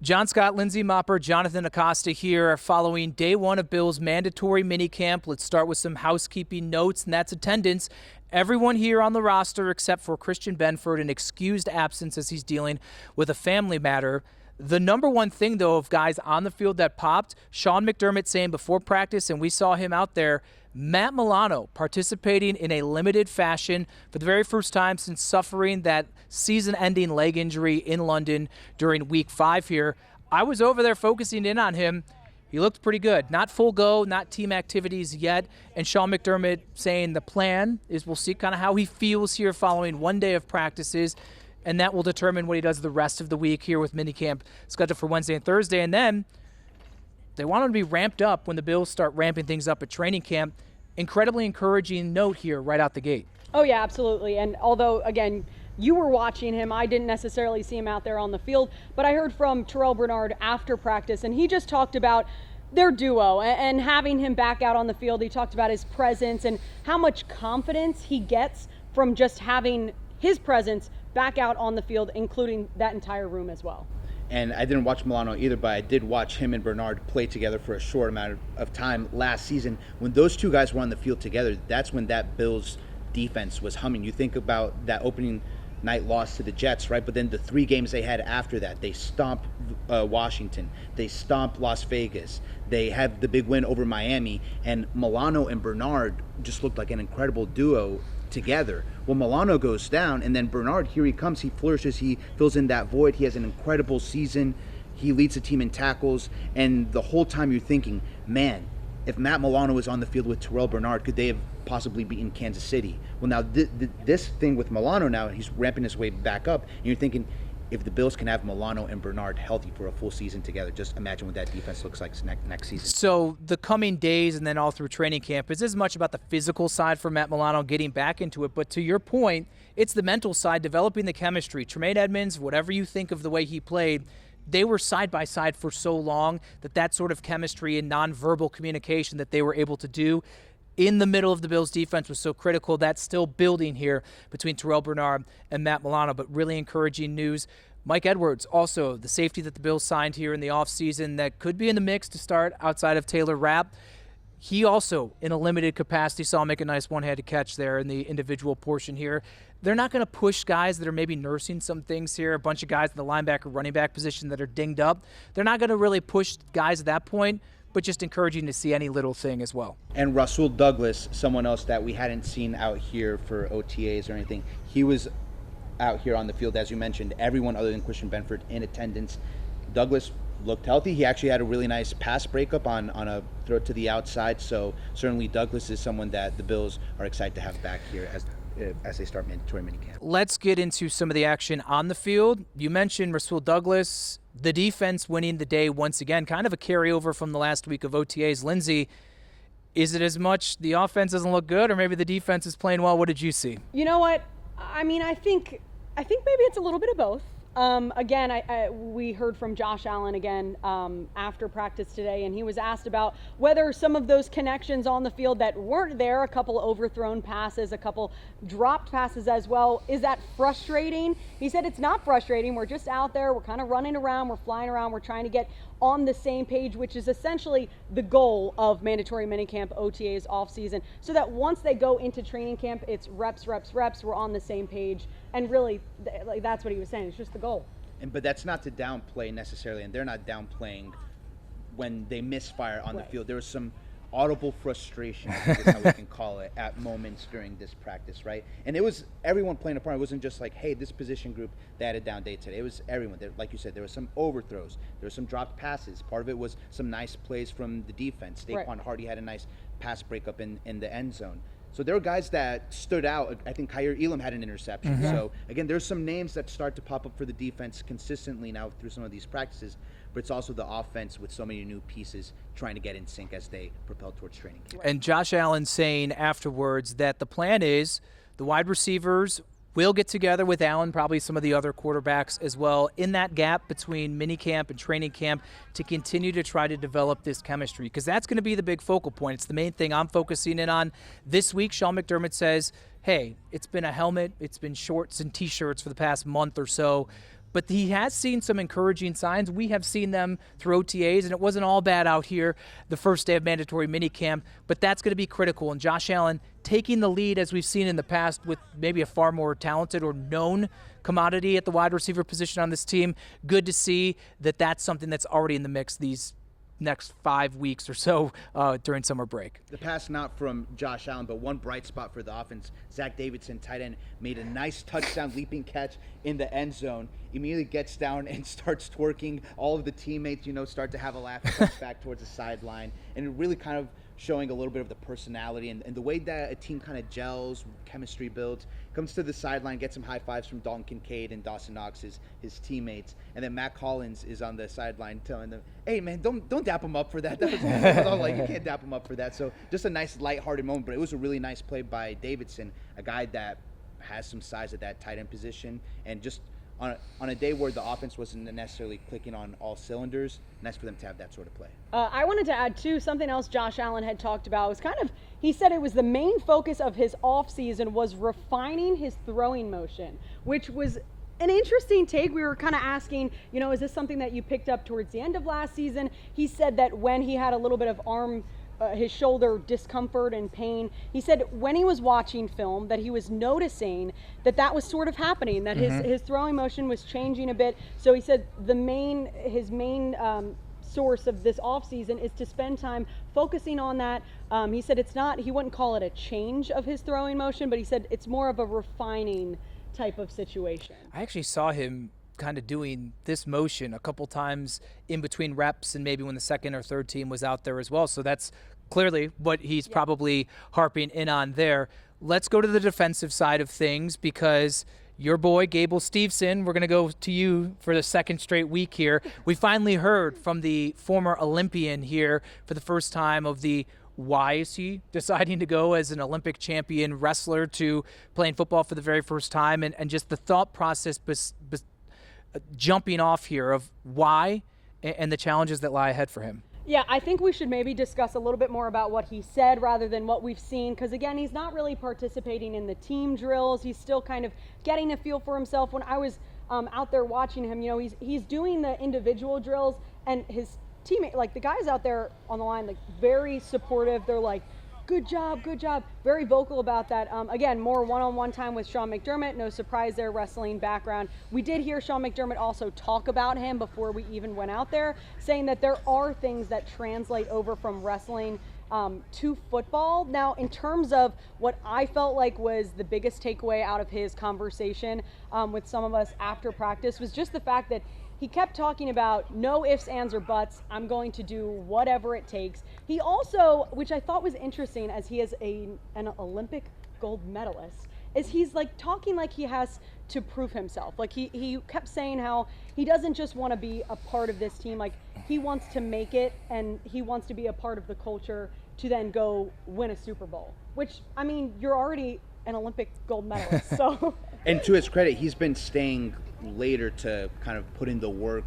John Scott, Lindsey, Moppert, Jonathan Acosta here following day one of Bill's mandatory minicamp. Let's start with some housekeeping notes, and that's attendance. Everyone here on the roster except for Christian Benford, an excused absence as he's dealing with a family matter. The number one thing, though, of guys on the field that popped, Sean McDermott saying before practice, and we saw him out there, Matt Milano participating in a limited fashion for the very first time since suffering that season-ending leg injury in London during week 5 here. I was over there focusing in on him. He looked pretty good. Not full go, not team activities yet. And Sean McDermott saying the plan is we'll see kind of how he feels here following one day of practices, and that will determine what he does the rest of the week here with minicamp scheduled for Wednesday and Thursday. And then they want him to be ramped up when the Bills start ramping things up at training camp. Incredibly encouraging note here right out the gate. Oh, yeah, absolutely. And although, again, you were watching him, I didn't necessarily see him out there on the field, but I heard from Terrell Bernard after practice, and he just talked about their duo and having him back out on the field. He talked about his presence and how much confidence he gets from just having his presence back out on the field, including that entire room as well. And I didn't watch Milano either, but I did watch him and Bernard play together for a short amount of time last season. When those two guys were on the field together, that's when that Bills defense was humming. You think about that opening night loss to the Jets, right? But then the 3 games they had after that, they stomped Washington, they stomped Las Vegas, they had the big win over Miami, and Milano and Bernard just looked like an incredible duo together. Well, Milano goes down, and then Bernard, here he comes, he flourishes, he fills in that void, he has an incredible season, he leads the team in tackles, and the whole time you're thinking, man, if Matt Milano was on the field with Terrell Bernard, could they have possibly beaten Kansas City? Well, now this thing with Milano now, he's ramping his way back up, and you're thinking, if the Bills can have Milano and Bernard healthy for a full season together, just imagine what that defense looks like next season. So the coming days and then all through training camp is as much about the physical side for Matt Milano getting back into it, but to your point, it's the mental side, developing the chemistry. Tremaine Edmonds, whatever you think of the way he played, they were side by side for so long that sort of chemistry and nonverbal communication that they were able to do in the middle of the Bills defense was so critical. That's still building here between Terrell Bernard and Matt Milano, but really encouraging news. Mike Edwards, also the safety that the Bills signed here in the offseason that could be in the mix to start outside of Taylor Rapp. He also, in a limited capacity, saw him make a nice one-handed catch there in the individual portion here. They're not going to push guys that are maybe nursing some things here, a bunch of guys in the linebacker, running back position that are dinged up. They're not going to really push guys at that point, but just encouraging to see any little thing as well. And Rasul Douglas, someone else that we hadn't seen out here for OTAs or anything, he was out here on the field, as you mentioned, everyone other than Christian Benford in attendance. Douglas looked healthy. He actually had a really nice pass breakup on a throw to the outside, so certainly Douglas is someone that the Bills are excited to have back here as they start mandatory minicamp. Let's get into some of the action on the field. You mentioned Rasul Douglas, the defense winning the day once again, kind of a carryover from the last week of OTAs. Lindsey, is it as much the offense doesn't look good or maybe the defense is playing well? What did you see? You know what? I mean, I think maybe it's a little bit of both. Again, we heard from Josh Allen again after practice today, and he was asked about whether some of those connections on the field that weren't there, a couple overthrown passes, a couple dropped passes as well, is that frustrating? He said it's not frustrating. We're just out there. We're kind of running around. We're flying around. We're trying to get on the same page, which is essentially the goal of mandatory minicamp OTAs offseason, so that once they go into training camp, it's reps, reps, reps. We're on the same page. And really, like, that's what he was saying. It's just the goal. But that's not to downplay necessarily, and they're not downplaying when they misfire on the field. There was some audible frustration, I think is how we can call it, at moments during this practice, right? And it was everyone playing a part. It wasn't just like, hey, this position group, they had a down day today. It was everyone. Like you said, there was some overthrows. There was some dropped passes. Part of it was some nice plays from the defense. Daquan Hardy had a nice pass breakup in the end zone. So there were guys that stood out. I think Kyer Elam had an interception. Mm-hmm. So, again, there's some names that start to pop up for the defense consistently now through some of these practices, but it's also the offense with so many new pieces trying to get in sync as they propel towards training camp. And Josh Allen saying afterwards that the plan is the wide receivers will get together with Allen, probably some of the other quarterbacks as well, in that gap between minicamp and training camp to continue to try to develop this chemistry, because that's going to be the big focal point. It's the main thing I'm focusing in on this week. Sean McDermott says, hey, it's been a helmet, it's been shorts and T-shirts for the past month or so, but he has seen some encouraging signs. We have seen them through OTAs, and it wasn't all bad out here the first day of mandatory minicamp, but that's going to be critical. And Josh Allen taking the lead, as we've seen in the past, with maybe a far more talented or known commodity at the wide receiver position on this team. Good to see that that's something that's already in the mix these next 5 weeks or so during summer break. The pass not from Josh Allen, but one bright spot for the offense. Zach Davidson, tight end, made a nice touchdown leaping catch in the end zone. Immediately gets down and starts twerking. All of the teammates, start to have a laugh and comes back towards the sideline. And it really kind of showing a little bit of the personality and the way that a team kind of gels, chemistry builds. Comes to the sideline, gets some high fives from Dalton Kincaid and Dawson Knox, his teammates. And then Matt Collins is on the sideline telling them, hey, man, don't dap him up for that. That was all like, you can't dap him up for that. So just a nice lighthearted moment, but it was a really nice play by Davidson, a guy that has some size at that tight end position. And just on a day where the offense wasn't necessarily clicking on all cylinders, nice for them to have that sort of play. I wanted to add, too, something else Josh Allen had talked about was he said it was the main focus of his offseason was refining his throwing motion, which was an interesting take. We were kind of asking, is this something that you picked up towards the end of last season? He said that when he had a little bit of his shoulder discomfort and pain, he said when he was watching film that he was noticing that was sort of happening, that his throwing motion was changing a bit. So he said his main source of this offseason is to spend time focusing on that. He said he wouldn't call it a change of his throwing motion, but he said it's more of a refining type of situation. I actually saw him kind of doing this motion a couple times in between reps and maybe when the second or third team was out there as well. So that's clearly what he's probably harping in on there. Let's go to the defensive side of things because your boy, Gable Steveson, we're going to go to you for the second straight week here. We finally heard from the former Olympian here for the first time of why is he deciding to go as an Olympic champion wrestler to playing football for the very first time, and just the thought process jumping off here of why and the challenges that lie ahead for him. Yeah, I think we should maybe discuss a little bit more about what he said rather than what we've seen, because again, he's not really participating in the team drills. He's still kind of getting a feel for himself. When I was out there watching him, he's doing the individual drills, and his teammate, like the guys out there on the line, like very supportive. They're like, good job, very vocal about that. Again, more one-on-one time with Sean McDermott. No surprise there, wrestling background. We did hear Sean McDermott also talk about him before we even went out there, saying that there are things that translate over from wrestling to football. Now, in terms of what I felt like was the biggest takeaway out of his conversation with some of us after practice was just the fact that he kept talking about no ifs, ands, or buts. I'm going to do whatever it takes. He also, which I thought was interesting, as he is an Olympic gold medalist, is he's like talking like he has to prove himself. Like he kept saying how he doesn't just want to be a part of this team. Like he wants to make it, and he wants to be a part of the culture to then go win a Super Bowl. Which, I mean, you're already an Olympic gold medalist, so. And to his credit, he's been staying later to kind of put in the work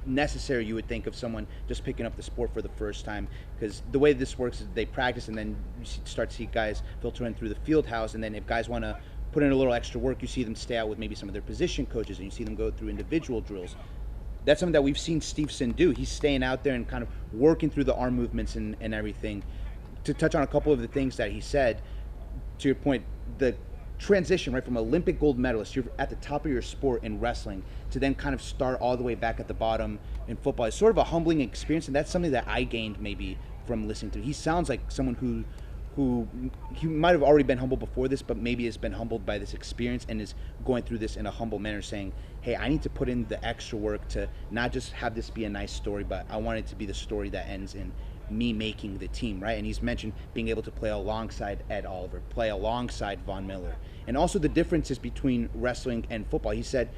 necessary, you would think, of someone just picking up the sport for the first time, because the way this works is they practice and then you start to see guys filter in through the field house, and then if guys want to put in a little extra work, you see them stay out with maybe some of their position coaches, and you see them go through individual drills. That's something that we've seen Steveson do. He's staying out there and kind of working through the arm movements and everything. To touch on a couple of the things that he said, to your point, the transition, right, from Olympic gold medalist, you're at the top of your sport in wrestling, to then kind of start all the way back at the bottom in football is sort of a humbling experience, and that's something that I gained maybe from listening to. He sounds like someone who he might have already been humble before this, but maybe has been humbled by this experience and is going through this in a humble manner, saying, hey, I need to put in the extra work to not just have this be a nice story, but I want it to be the story that ends in me making the team, right? And he's mentioned being able to play alongside Ed Oliver, play alongside Von Miller, and also the differences between wrestling and football. He said,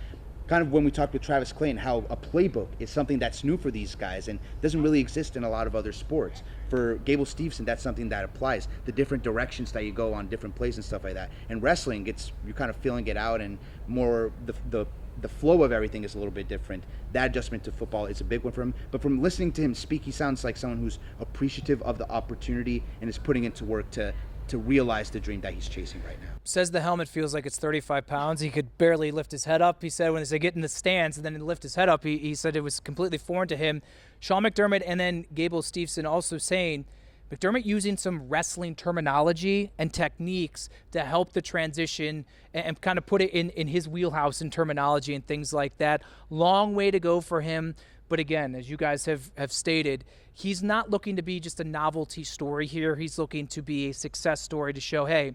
kind of when we talked with Travis Clayton, how a playbook is something that's new for these guys and doesn't really exist in a lot of other sports. For Gable Steveson, that's something that applies. The different directions that you go on different plays and stuff like that. And wrestling, you're kind of feeling it out, and more the flow of everything is a little bit different. That adjustment to football is a big one for him. But from listening to him speak, he sounds like someone who's appreciative of the opportunity and is putting into work to to realize the dream that he's chasing right now. Says the helmet feels like it's 35 pounds. He could barely lift his head up. He said when they get in the stands and then lift his head up, he said it was completely foreign to him. Sean McDermott and then Gable Steveson also saying McDermott using some wrestling terminology and techniques to help the transition and kind of put it in his wheelhouse in terminology and things like that. Long way to go for him. But again, as you guys have stated, he's not looking to be just a novelty story here. He's looking to be a success story to show, hey,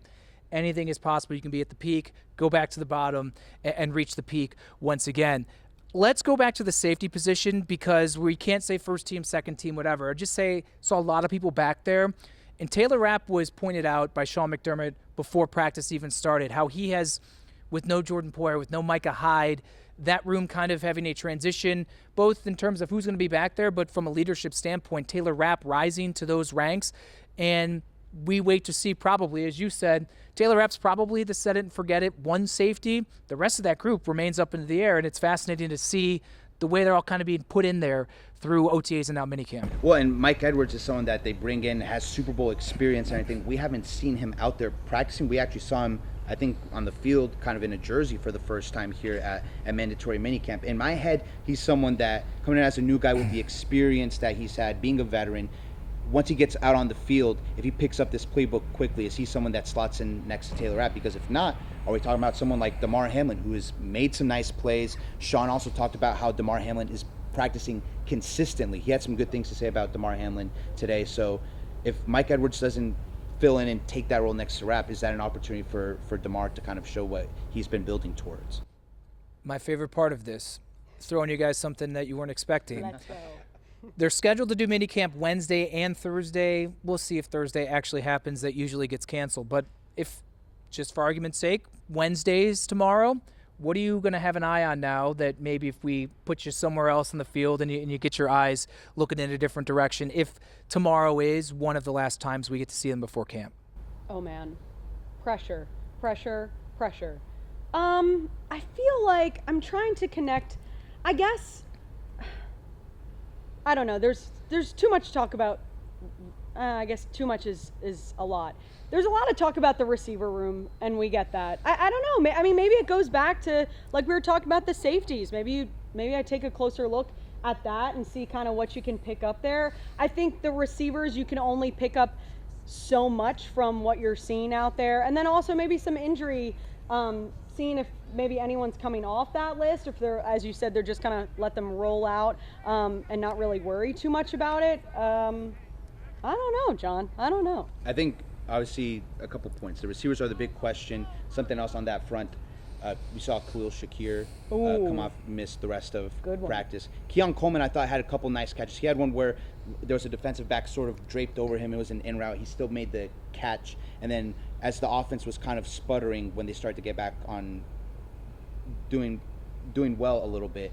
anything is possible. You can be at the peak, go back to the bottom, and reach the peak once again. Let's go back to the safety position because we can't say first team, second team, whatever. Just say saw a lot of people back there. And Taylor Rapp was pointed out by Sean McDermott before practice even started, how he has, with no Jordan Poyer, with no Micah Hyde, that room kind of having a transition, both in terms of who's going to be back there, but from a leadership standpoint, Taylor Rapp rising to those ranks. And we wait to see probably, as you said, Taylor Rapp's probably the set it and forget it one safety. The rest of that group remains up into the air, and it's fascinating to see the way they're all kind of being put in there through OTAs and now minicamp. Well, and Mike Edwards is someone that they bring in, has Super Bowl experience and everything. We haven't seen him out there practicing. We actually saw him, I think, on the field kind of in a jersey for the first time here at mandatory minicamp. In my head, he's someone that, coming in as a new guy with the experience that he's had, being a veteran, once he gets out on the field, if he picks up this playbook quickly, is he someone that slots in next to Taylor Rapp? Because if not, are we talking about someone like Damar Hamlin, who has made some nice plays? Sean also talked about how Damar Hamlin is practicing consistently. He had some good things to say about Damar Hamlin today. So if Mike Edwards doesn't fill in and take that role next to Rapp, is that an opportunity for Damar to kind of show what he's been building towards? My favorite part of this is throwing you guys something that you weren't expecting. Let's go. They're scheduled to do minicamp Wednesday and Thursday. We'll see if Thursday actually happens. That usually gets canceled. But if, just for argument's sake, Wednesday's tomorrow, what are you going to have an eye on now that maybe if we put you somewhere else in the field and you get your eyes looking in a different direction, if tomorrow is one of the last times we get to see them before camp? Oh, man. Pressure. I feel like I'm trying to connect, I guess, I don't know. There's too much to talk about. I guess too much is a lot. There's a lot of talk about the receiver room, and we get that. I don't know. I mean, maybe it goes back to, like we were talking about the safeties. Maybe I take a closer look at that and see kind of what you can pick up there. I think the receivers, you can only pick up so much from what you're seeing out there. And then also maybe some injury, seeing if maybe anyone's coming off that list, if they're, as you said, they're just kind of let them roll out and not really worry too much about it. I don't know, John. I don't know. I think, obviously, a couple points. The receivers are the big question. Something else on that front. We saw Khalil Shakir come off, miss the rest of practice. Keon Coleman, I thought, had a couple nice catches. He had one where there was a defensive back sort of draped over him. It was an in route. He still made the catch. And then as the offense was kind of sputtering when they started to get back on doing well a little bit,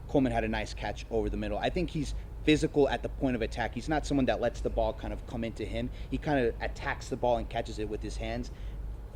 Coleman had a nice catch over the middle. I think he's physical at the point of attack. He's not someone that lets the ball kind of come into him. He kind of attacks the ball and catches it with his hands.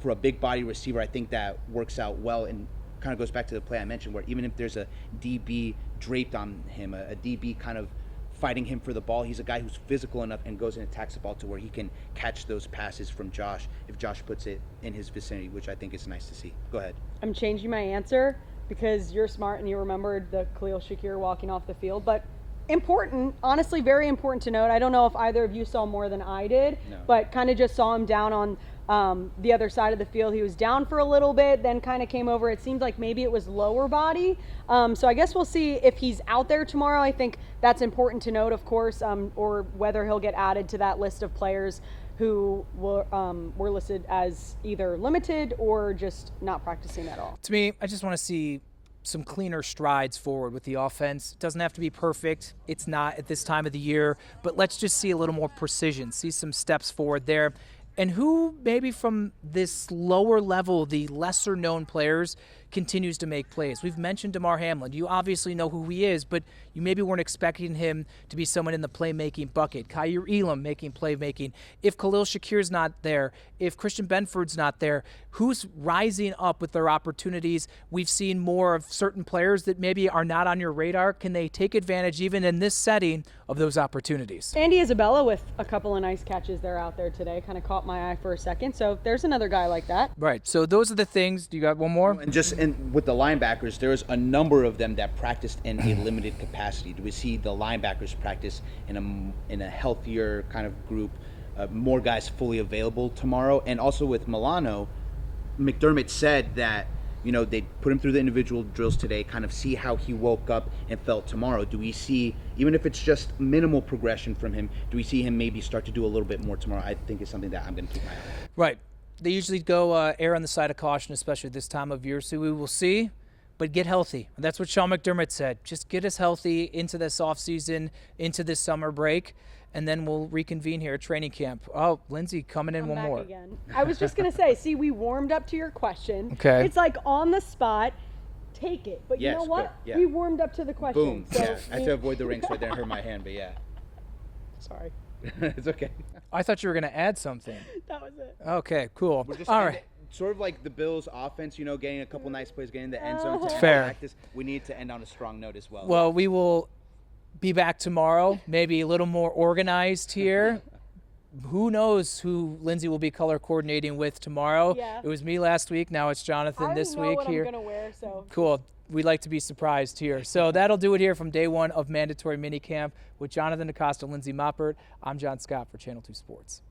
For a big body receiver, I think that works out well and kind of goes back to the play I mentioned where even if there's a DB draped on him, a DB kind of fighting him for the ball, he's a guy who's physical enough and goes and attacks the ball to where he can catch those passes from Josh if Josh puts it in his vicinity, which I think is nice to see. Go ahead. I'm changing my answer because you're smart and you remembered the Khalil Shakir walking off the field, but important, honestly, very important to note. I don't know if either of you saw more than I did, but kind of just saw him down on the other side of the field. He was down for a little bit, then kind of came over. It seemed like maybe it was lower body. So I guess we'll see if he's out there tomorrow. I think that's important to note, of course, or whether he'll get added to that list of players who were listed as either limited or just not practicing at all. To me, I just want to see some cleaner strides forward with the offense. It doesn't have to be perfect. It's not at this time of the year, but let's just see a little more precision, see some steps forward there. And who maybe from this lower level, the lesser known players, continues to make plays. We've mentioned DeMar Hamlin. You obviously know who he is, but you maybe weren't expecting him to be someone in the playmaking bucket. Kyer Elam making playmaking. If Khalil Shakir's not there, if Christian Benford's not there, who's rising up with their opportunities? We've seen more of certain players that maybe are not on your radar. Can they take advantage, even in this setting, of those opportunities? Andy Isabella with a couple of nice catches there out there today kind of caught my eye for a second. So there's another guy like that. Right. So those are the things. Do you got one more? And with the linebackers, there's a number of them that practiced in a limited capacity. Do we see the linebackers practice in a healthier kind of group, more guys fully available tomorrow? And also with Milano, McDermott said that, you know, they put him through the individual drills today, kind of see how he woke up and felt tomorrow. Do we see, even if it's just minimal progression from him, do we see him maybe start to do a little bit more tomorrow? I think it's something that I'm going to keep my eye on. Right. They usually go err on the side of caution, especially this time of year. So we will see, but get healthy. That's what Sean McDermott said. Just get us healthy into this offseason, into this summer break, and then we'll reconvene here at training camp. Oh, Lindsey coming in I'm one back more. Again. I was just going to say, see, we warmed up to your question. Okay. It's like on the spot, take it. But Yes, you know what? yeah. We warmed up to the question. Boom. So Yeah. I had to avoid the rings right there and hurt my hand, but yeah. Sorry. It's okay. I thought you were going to add something. That was it. Okay, cool. We're just All right. sort of like the Bills' offense, you know, getting a couple nice plays, getting the end zone to end Fair. practice. We need to end on a strong note as well. Well, we will be back tomorrow, maybe a little more organized here. Who knows who Lindsey will be color coordinating with tomorrow? Yeah. It was me last week. Now it's Jonathan this week what here. I'm going to wear, so. Cool. We'd like to be surprised here. So that'll do it here from day one of mandatory minicamp with Jonathan Acosta, Lindsey Moppert. I'm John Scott for Channel 2 Sports.